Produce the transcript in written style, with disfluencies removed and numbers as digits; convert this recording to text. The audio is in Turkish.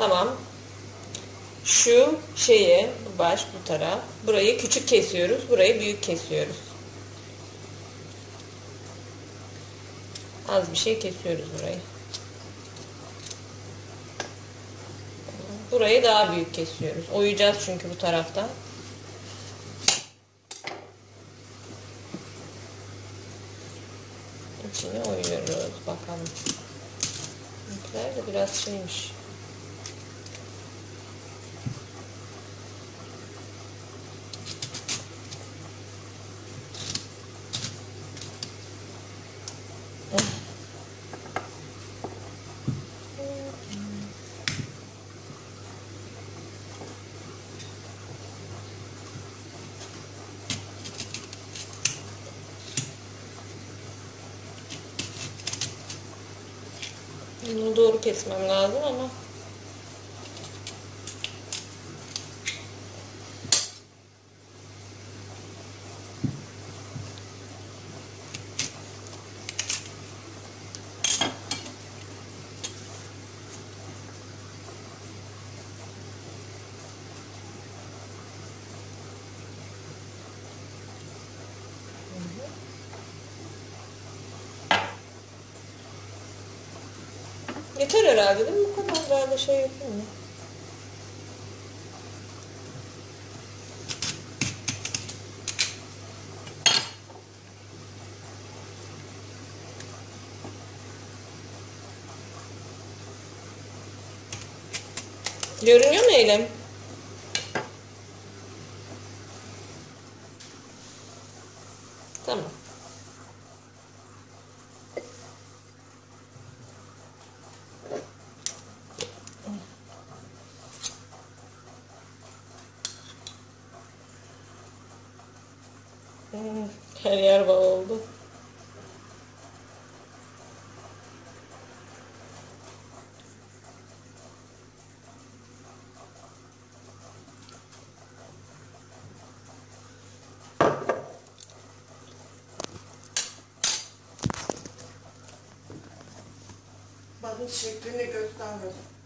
Tamam. Şu şeyi, bu taraf. Burayı küçük kesiyoruz. Burayı büyük kesiyoruz. Az bir şey kesiyoruz burayı. Burayı daha büyük kesiyoruz. Oyacağız çünkü bu taraftan. İçini oyuyoruz. Bakalım. Renkler de biraz şeymiş. Bunu doğru kesmem lazım ama yeter herhalde değil mi? Bu kadar daha da şey yapayım mı? Görünüyor mu elim? Tamam. Her yer bağ oldu. Bakın şeklini göstermedim.